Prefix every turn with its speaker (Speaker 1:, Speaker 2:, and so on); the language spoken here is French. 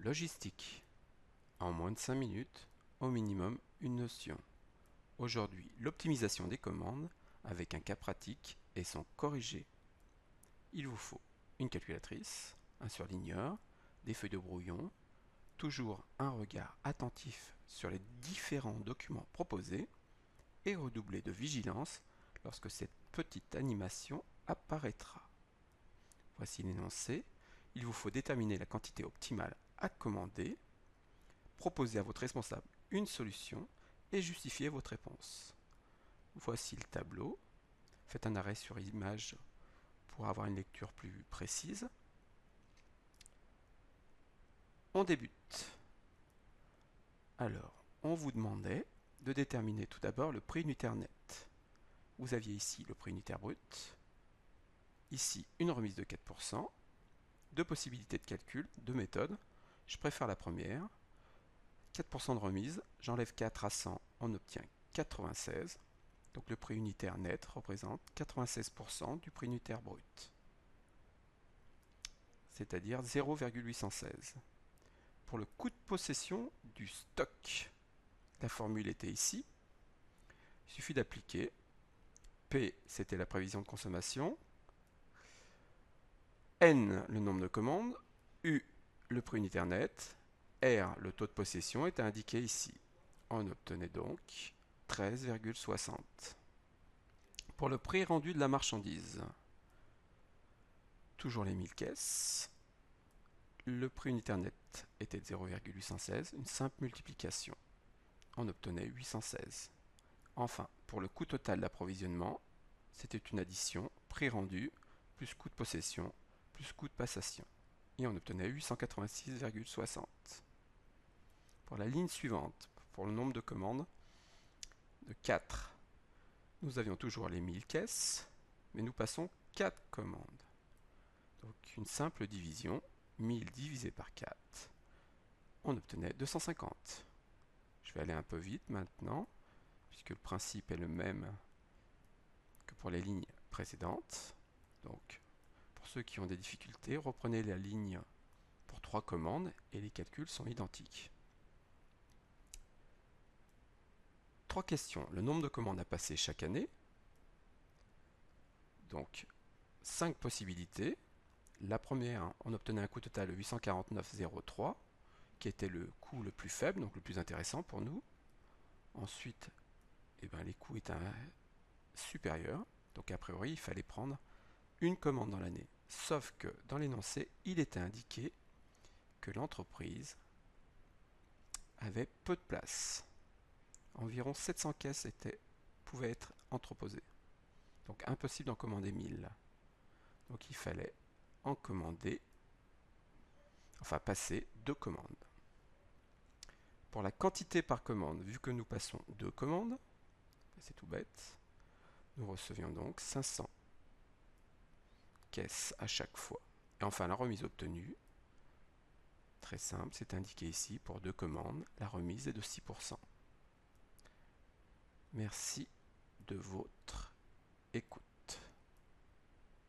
Speaker 1: Logistique. En moins de 5 minutes, au minimum une notion. Aujourd'hui, l'optimisation des commandes avec un cas pratique et son corrigé. Il vous faut une calculatrice, un surligneur, des feuilles de brouillon, toujours un regard attentif sur les différents documents proposés et redoubler de vigilance lorsque cette petite animation apparaîtra. Voici l'énoncé. Il vous faut déterminer la quantité optimale à commander, proposer à votre responsable une solution et justifier votre réponse. Voici le tableau. Faites un arrêt sur image pour avoir une lecture plus précise. On débute. Alors, on vous demandait de déterminer tout d'abord le prix unitaire net. Vous aviez ici le prix unitaire brut, ici une remise de 4%, deux possibilités de calcul, deux méthodes. Je préfère la première. 4% de remise, j'enlève 4 à 100, on obtient 96. Donc le prix unitaire net représente 96% du prix unitaire brut, c'est-à-dire 0,816. Pour le coût de possession du stock, la formule était ici. Il suffit d'appliquer. P, c'était la prévision de consommation. N, le nombre de commandes. U, le prix unitaire net. R, le taux de possession, était indiqué ici. On obtenait donc 13,60. Pour le prix rendu de la marchandise, toujours les 1000 caisses. Le prix unitaire net était de 0,816, une simple multiplication. On obtenait 816. Enfin, pour le coût total d'approvisionnement, c'était une addition, prix rendu, plus coût de possession, plus coût de passation. Et on obtenait 886,60. Pour la ligne suivante, pour le nombre de commandes, de 4, nous avions toujours les 1000 caisses, mais nous passons 4 commandes. Donc une simple division, 1000 divisé par 4, on obtenait 250. Je vais aller un peu vite maintenant, puisque le principe est le même que pour les lignes précédentes. Donc, pour ceux qui ont des difficultés, reprenez la ligne pour 3 commandes et les calculs sont identiques. 3 questions. Le nombre de commandes à passer chaque année. Donc, 5 possibilités. La première, on obtenait un coût total de 849,03, qui était le coût le plus faible, donc le plus intéressant pour nous. Ensuite, les coûts étaient supérieurs, donc a priori, il fallait prendre une commande dans l'année. Sauf que dans l'énoncé, il était indiqué que l'entreprise avait peu de place. Environ 700 caisses pouvaient être entreposées. Donc impossible d'en commander 1000. Donc il fallait en commander, enfin passer 2 commandes. Pour la quantité par commande, vu que nous passons 2 commandes, c'est tout bête, nous recevions donc 500 caisses à chaque fois. Et enfin la remise obtenue, très simple, c'est indiqué ici pour 2 commandes, la remise est de 6%. Merci de votre écoute.